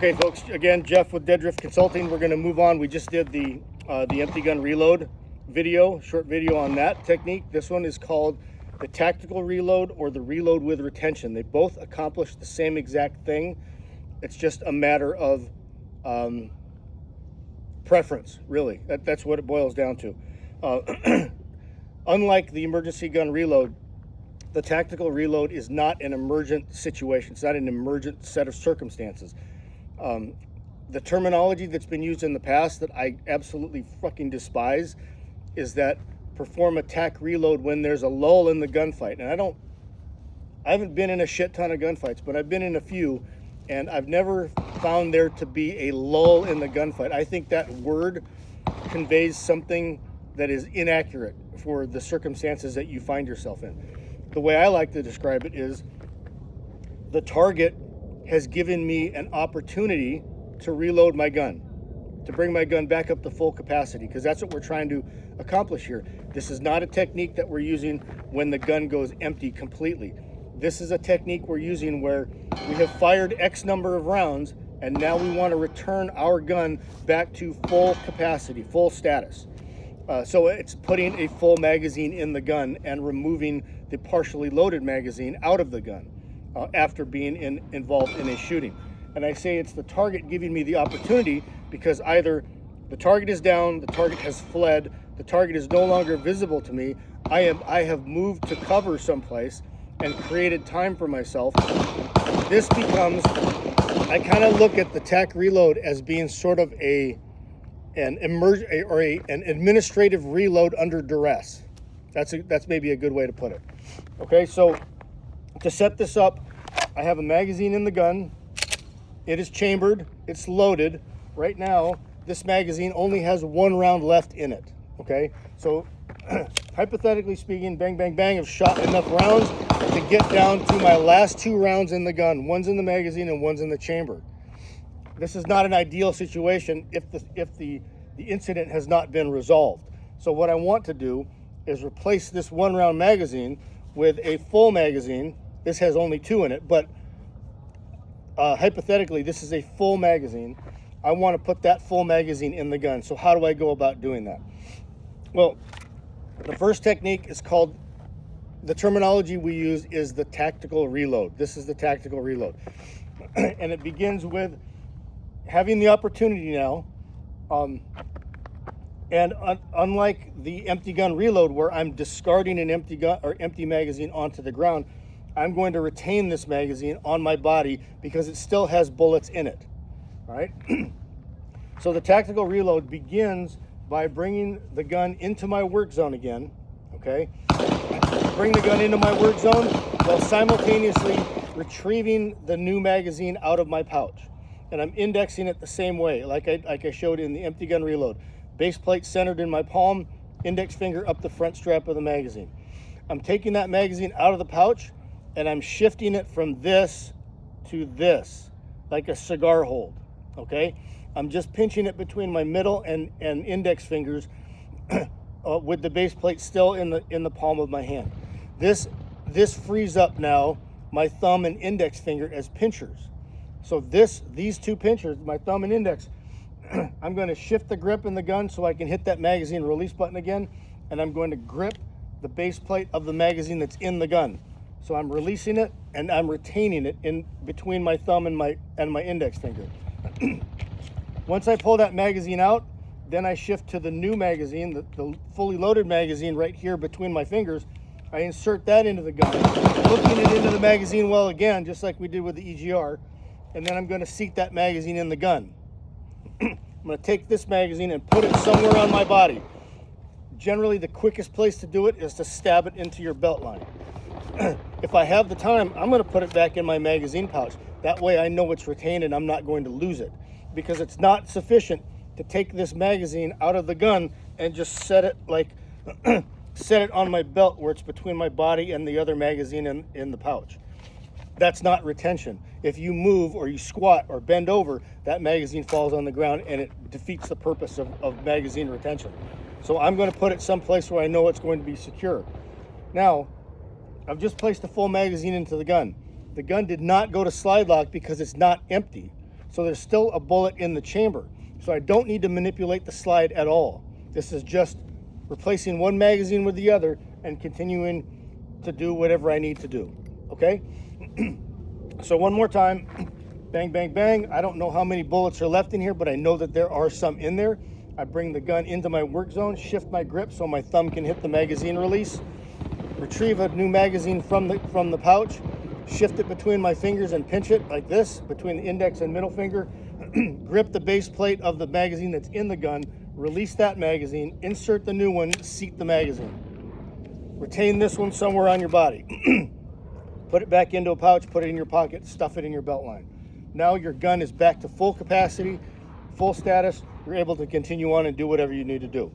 Okay, folks, again, Jeff with Dead Drift Consulting. We're going to move on. We just did the empty gun reload video, short video on that technique. This one is called the tactical reload or the reload with retention. They both accomplish the same exact thing. It's just a matter of preference, really. That's what it boils down to. Unlike the emergency gun reload, the tactical reload is not an emergent situation. It's not an emergent set of circumstances. The terminology that's been used in the past that I absolutely fucking despise is that perform a tac reload when there's a lull in the gunfight. And I haven't been in a shit ton of gunfights, but I've been in a few, and I've never found there to be a lull in the gunfight. I think that word conveys something that is inaccurate for the circumstances that you find yourself in. The way I like to describe it is the target has given me an opportunity to reload my gun, to bring my gun back up to full capacity, because that's what we're trying to accomplish here. This is not a technique that we're using when the gun goes empty completely. This is a technique we're using where we have fired X number of rounds, and now we want to return our gun back to full capacity, full status. So it's putting a full magazine in the gun and removing the partially loaded magazine out of the gun after being involved in a shooting. And I say it's the target giving me the opportunity because either the target is down, the target has fled, the target is no longer visible to me, I have moved to cover someplace and created time for myself. This becomes, I kind of look at the tac reload as being sort of an administrative reload under duress. That's maybe a good way to put it. Okay, so to set this up, I have a magazine in the gun. It is chambered, it's loaded. Right now, this magazine only has one round left in it. Okay, so hypothetically speaking, bang, bang, bang, I've shot enough rounds to get down to my last two rounds in the gun. One's in the magazine and one's in the chamber. This is not an ideal situation if the incident has not been resolved. So what I want to do is replace this one round magazine with a full magazine. This has only two in it, but hypothetically, this is a full magazine. I want to put that full magazine in the gun. So how do I go about doing that? Well, the first technique is called, the terminology we use is the tactical reload. This is the tactical reload. And it begins with having the opportunity now, unlike the empty gun reload where I'm discarding an empty gun or empty magazine onto the ground, I'm going to retain this magazine on my body because it still has bullets in it. All right. So the tactical reload begins by bringing the gun into my work zone again. Okay. Bring the gun into my work zone while simultaneously retrieving the new magazine out of my pouch. And I'm indexing it the same way, like I showed in the empty gun reload. Base plate centered in my palm, index finger up the front strap of the magazine. I'm taking that magazine out of the pouch and I'm shifting it from this to this, like a cigar hold, okay? I'm just pinching it between my middle and index fingers with the base plate still in the palm of my hand. This frees up now my thumb and index finger as pinchers. So these two pinchers, my thumb and index, I'm going to shift the grip in the gun so I can hit that magazine release button again, and I'm going to grip the base plate of the magazine that's in the gun. So I'm releasing it and I'm retaining it in between my thumb and my index finger. Once I pull that magazine out, then I shift to the new magazine, the fully loaded magazine right here between my fingers. I insert that into the gun, hooking it into the magazine well again, just like we did with the EGR, and then I'm going to seat that magazine in the gun. I'm going to take this magazine and put it somewhere on my body. Generally, the quickest place to do it is to stab it into your belt line. If I have the time, I'm going to put it back in my magazine pouch. That way I know it's retained and I'm not going to lose it, because it's not sufficient to take this magazine out of the gun and just set it set it on my belt where it's between my body and the other magazine in the pouch. That's not retention. If you move or you squat or bend over, that magazine falls on the ground and it defeats the purpose of magazine retention. So I'm going to put it someplace where I know it's going to be secure. Now, I've just placed a full magazine into the gun. The gun did not go to slide lock because it's not empty. So there's still a bullet in the chamber. So I don't need to manipulate the slide at all. This is just replacing one magazine with the other and continuing to do whatever I need to do, okay? So one more time, bang, bang, bang. I don't know how many bullets are left in here, but I know that there are some in there. I bring the gun into my work zone, shift my grip so my thumb can hit the magazine release, retrieve a new magazine from the pouch, shift it between my fingers and pinch it like this, between the index and middle finger, grip the base plate of the magazine that's in the gun, release that magazine, insert the new one, seat the magazine. Retain this one somewhere on your body. Put it back into a pouch, put it in your pocket, stuff it in your belt line. Now your gun is back to full capacity, full status. You're able to continue on and do whatever you need to do.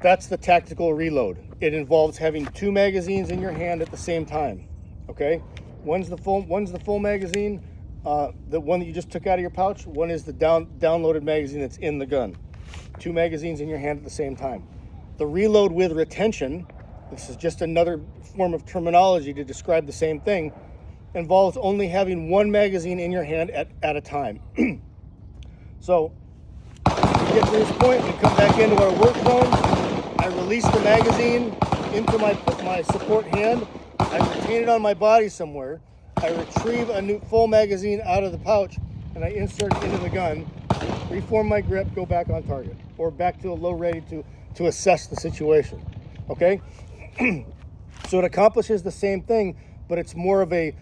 That's the tactical reload. It involves having two magazines in your hand at the same time. Okay? One's the full magazine, the one that you just took out of your pouch. One is the downloaded magazine that's in the gun. Two magazines in your hand at the same time. The reload with retention, this is just another form of terminology to describe the same thing, involves only having one magazine in your hand at a time. So, we get to this point, we come back into our work zone. I release the magazine into my support hand. I retain it on my body somewhere. I retrieve a new full magazine out of the pouch and I insert it into the gun, reform my grip, go back on target, or back to a low ready to assess the situation. Okay? So it accomplishes the same thing, but it's more of a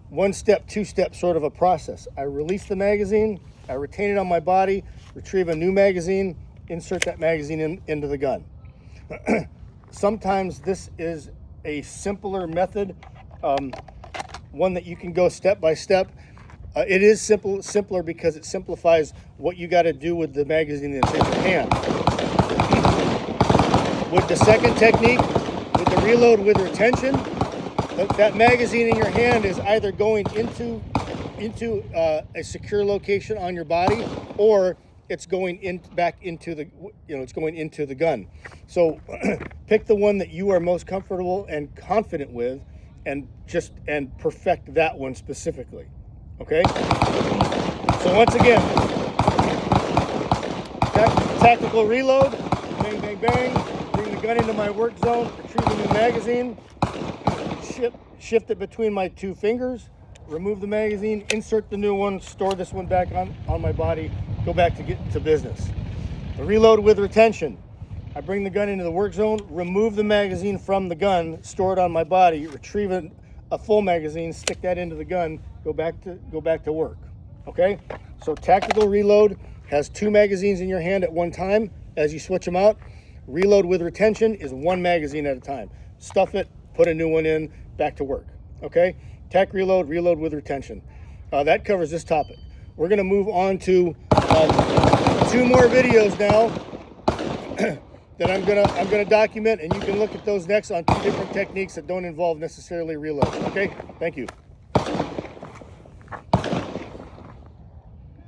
one-step, two-step sort of a process. I release the magazine, I retain it on my body, retrieve a new magazine, insert that magazine into the gun. Sometimes this is a simpler method, one that you can go step by step. It is simpler because it simplifies what you got to do with the magazine that's in your hand. With the second technique, with the reload with retention, that magazine in your hand is either going into a secure location on your body, or it's going back into the gun. So pick the one that you are most comfortable and confident with, and perfect that one specifically. Okay. So once again, tactical reload, bang, bang, bang. Bring the gun into my work zone, retrieve a new magazine, shift it between my two fingers, remove the magazine, insert the new one, store this one back on my body, go back to business. The reload with retention. I bring the gun into the work zone, remove the magazine from the gun, store it on my body, retrieve a full magazine, stick that into the gun, go back to work. Okay? So tactical reload has two magazines in your hand at one time as you switch them out. Reload with retention is one magazine at a time. Stuff it, put a new one in, back to work. Okay? Tac reload, reload with retention. That covers this topic. We're going to move on to two more videos now that I'm gonna document, and you can look at those next on two different techniques that don't involve necessarily reload. Okay? Thank you.